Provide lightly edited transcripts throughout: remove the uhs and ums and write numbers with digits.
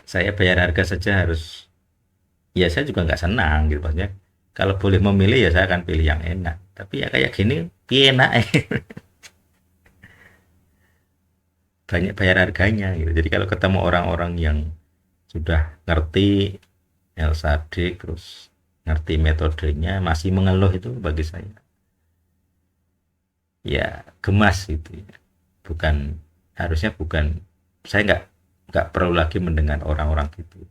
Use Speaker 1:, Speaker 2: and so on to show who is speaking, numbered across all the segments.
Speaker 1: Saya bayar harga saja harus, ya saya juga nggak senang gitu maksudnya. Kalau boleh memilih ya saya akan pilih yang enak. Tapi ya kayak gini, enak banyak bayar harganya gitu. Jadi kalau ketemu orang-orang yang sudah ngerti LSAD terus ngerti metodenya masih mengeluh, itu bagi saya ya gemas gitu ya. Bukan, harusnya bukan, saya nggak perlu lagi mendengar orang-orang gitu.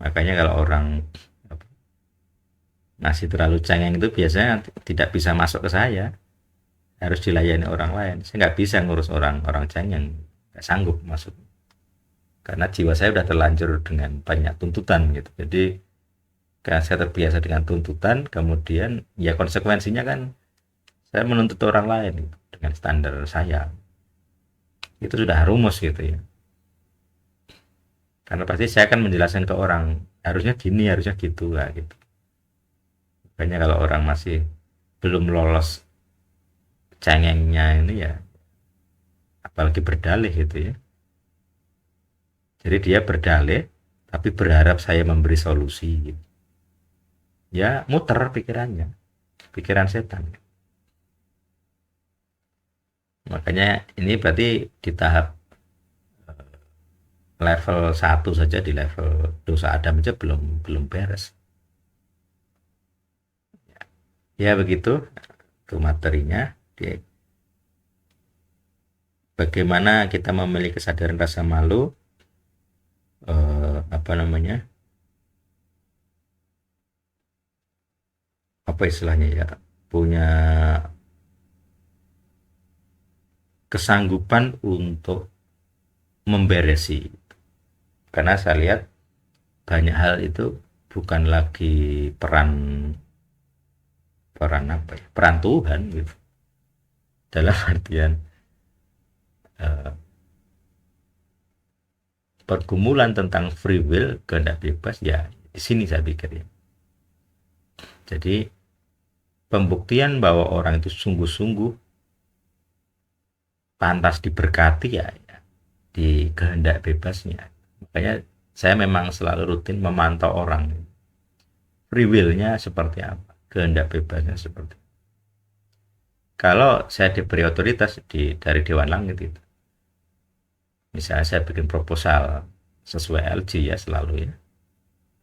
Speaker 1: Makanya kalau orang masih terlalu cengeng itu biasanya tidak bisa masuk ke saya, harus dilayani orang lain. Saya nggak bisa ngurus orang-orang cengeng, nggak sanggup masuk, karena jiwa saya udah terlanjur dengan banyak tuntutan gitu. Jadi karena saya terbiasa dengan tuntutan, kemudian ya konsekuensinya kan saya menuntut orang lain gitu, dengan standar saya. Itu sudah rumus gitu ya. Karena pasti saya akan menjelaskan ke orang, harusnya gini, harusnya gitu lah gitu. Makanya kalau orang masih belum lolos cengengnya ini ya, apalagi berdalih gitu ya. Jadi dia berdalih tapi berharap saya memberi solusi gitu. Ya muter pikirannya, pikiran setan. Makanya ini berarti di tahap level satu saja, di level dosa Adam aja belum belum beres. Ya begitu itu materinya. Di bagaimana kita memiliki kesadaran rasa malu, apa namanya, apa istilahnya ya, punya kesanggupan untuk memberesi. Karena saya lihat banyak hal itu bukan lagi peran peran apa ya, peran Tuhan gitu, dalam artian eh, pergumulan tentang free will, kehendak bebas ya, di sini saya pikir ya. Jadi pembuktian bahwa orang itu sungguh-sungguh pantas diberkati ya, ya di kehendak bebasnya. Makanya saya memang selalu rutin memantau orang, free will-nya seperti apa, kehendak bebasnya seperti apa. Kalau saya diberi otoritas dari Dewan Langit itu, misalnya saya bikin proposal sesuai LG ya selalu ya,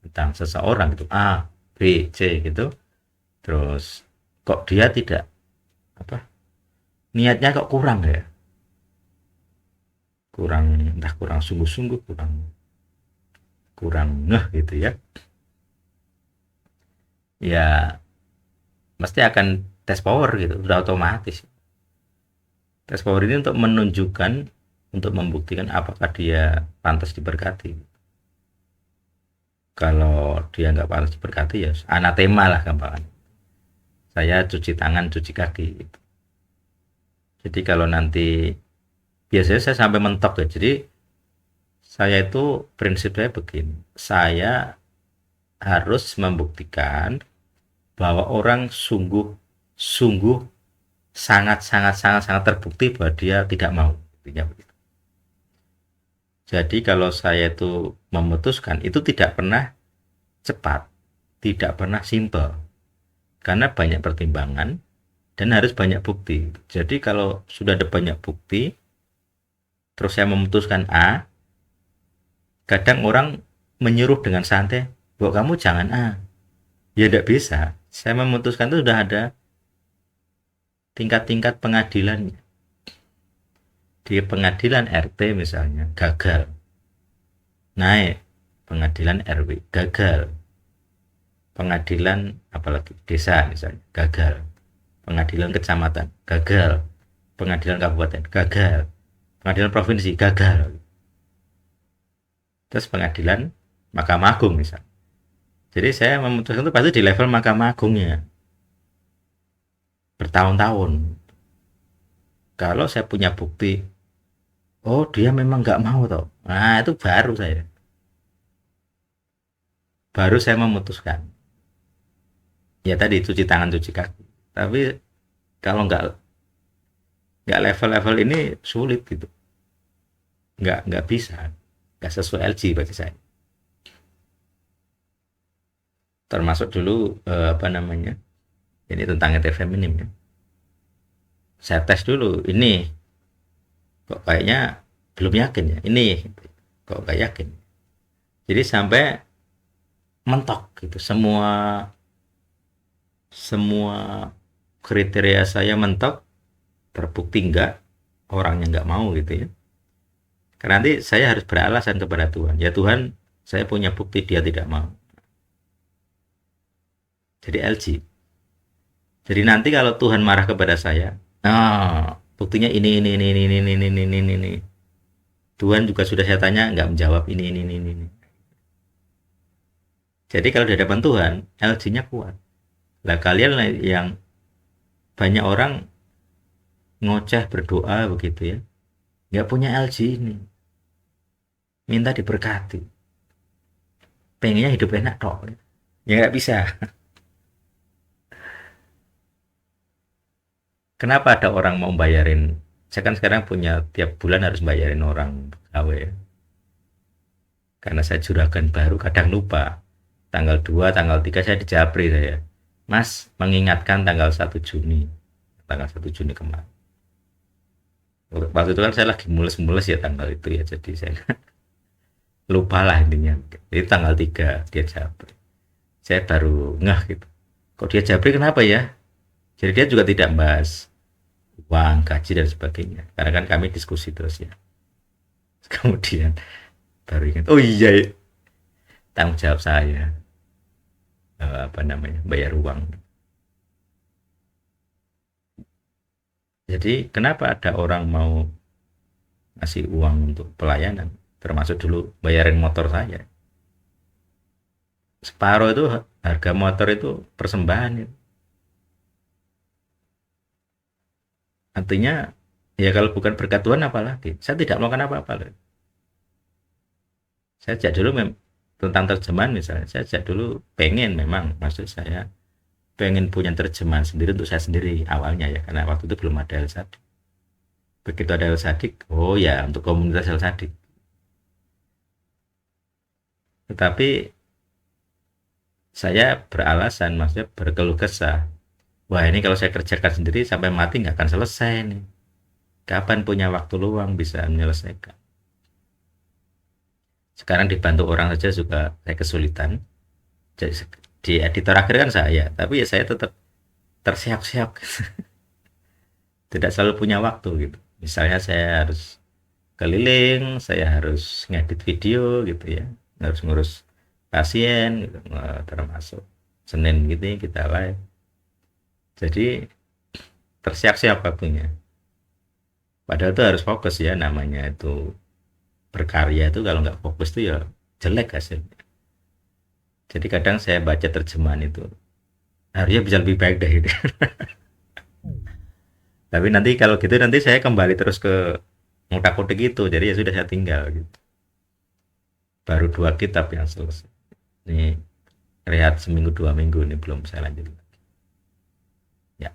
Speaker 1: tentang seseorang itu A, B, C gitu, terus kok dia tidak apa, niatnya kok kurang ya, kurang, entah kurang sungguh-sungguh, kurang kurang ngeh gitu ya, ya mesti akan tes power gitu, udah otomatis. Tes power ini untuk menunjukkan, untuk membuktikan apakah dia pantas diberkati. Kalau dia nggak pantas diberkati ya anatema lah gampang. Saya cuci tangan, cuci kaki gitu. Jadi kalau nanti, biasanya saya sampai mentok ya. Jadi saya itu prinsip saya begini, saya harus membuktikan bahwa orang sungguh sungguh sangat sangat sangat sangat terbukti bahwa dia tidak mau, intinya begitu. Jadi kalau saya itu memutuskan, itu tidak pernah cepat, tidak pernah simple, karena banyak pertimbangan dan harus banyak bukti. Jadi kalau sudah ada banyak bukti terus saya memutuskan A, kadang orang menyuruh dengan santai, "Bahwa kamu jangan A." Ya tidak bisa. Saya memutuskan itu sudah ada tingkat-tingkat pengadilannya. Di pengadilan RT misalnya gagal, naik pengadilan RW gagal, pengadilan apalagi desa misalnya gagal, pengadilan kecamatan gagal, pengadilan kabupaten gagal, pengadilan provinsi gagal, terus pengadilan Mahkamah Agung misalnya. Jadi saya memutuskan itu pasti di level Mahkamah Agungnya bertahun-tahun. Kalau saya punya bukti, oh dia memang nggak mau toh, nah itu baru saya memutuskan. Ya tadi cuci tangan, cuci kaki. Tapi kalau nggak level-level ini sulit gitu, nggak bisa. nggak sesuai LG bagi saya. Termasuk dulu apa namanya, ini tentang ET feminim ya. Saya tes dulu, ini kok kayaknya belum yakin ya, ini kok nggak yakin. Jadi sampai mentok gitu, semua semua kriteria saya mentok, terbukti enggak, orangnya nggak mau gitu ya. Karena nanti saya harus beralasan kepada Tuhan, ya Tuhan, saya punya bukti dia tidak mau. Jadi LG. Jadi nanti kalau Tuhan marah kepada saya, nah buktinya ini. Tuhan juga sudah saya tanya nggak menjawab ini. Jadi kalau di hadapan Tuhan, LG-nya kuat. Lah kalian yang banyak orang ngoceh berdoa begitu ya, nggak punya LG ini, minta diberkati, pengennya hidup enak kok, ya nggak bisa. Kenapa ada orang mau bayarin? Saya kan sekarang punya tiap bulan harus bayarin orang gawe ya. Karena saya juragan baru kadang lupa. Tanggal 2, tanggal 3 saya di Japri saya. Mas, mengingatkan tanggal 1 Juni. Tanggal 1 Juni kemarin. Waktu itu kan saya lagi mules-mules ya tanggal itu ya. Jadi saya lupa lah intinya. Jadi tanggal 3 dia Japri. Saya baru ngeh gitu. Kok dia Japri kenapa ya? Jadi dia juga tidak bahas uang, gaji dan sebagainya. Karena kan kami diskusi terus ya. Kemudian baru ingat, oh iya, tanggung jawab saya, apa namanya, bayar uang. Jadi kenapa ada orang mau ngasih uang untuk pelayanan, termasuk dulu bayarin motor saya. Separuh itu harga motor itu persembahan itu. Artinya ya kalau bukan berkat Tuhan apalagi. Saya tidak melakukan apa-apa loh. Saya sejak dulu tentang terjemahan misalnya, saya sejak dulu pengen, memang maksud saya pengen punya terjemahan sendiri untuk saya sendiri awalnya ya, karena waktu itu belum ada El Sadik. Begitu ada El Sadik, oh ya untuk komunitas El Sadik. Tetapi saya beralasan, maksudnya berkeluh kesah, wah ini kalau saya kerjakan sendiri sampai mati nggak akan selesai nih. Kapan punya waktu luang bisa menyelesaikan? Sekarang dibantu orang saja juga saya kesulitan. Jadi di editor akhir kan saya, tapi ya saya tetap tersiap-siap. Tidak selalu punya waktu gitu. Misalnya saya harus keliling, saya harus ngedit video gitu ya, harus ngurus pasien gitu, termasuk Senin gitu ya, kita live. Jadi tersiap-siap waktunya. Padahal itu harus fokus ya, namanya itu berkarya itu kalau nggak fokus itu ya jelek hasilnya. Jadi kadang saya baca terjemahan itu harusnya bisa lebih baik dari itu. Tapi nanti kalau gitu nanti saya kembali terus ke ngotak-ngotik gitu. Jadi ya sudah saya tinggal gitu. Baru 2 kitab yang selesai. Ini rehat seminggu 2 minggu ini belum saya lanjut lagi. Ya,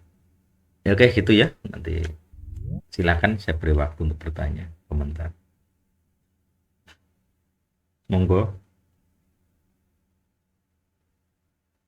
Speaker 1: ya oke gitu ya. Nanti silakan saya beri waktu untuk bertanya, komentar. Monggo.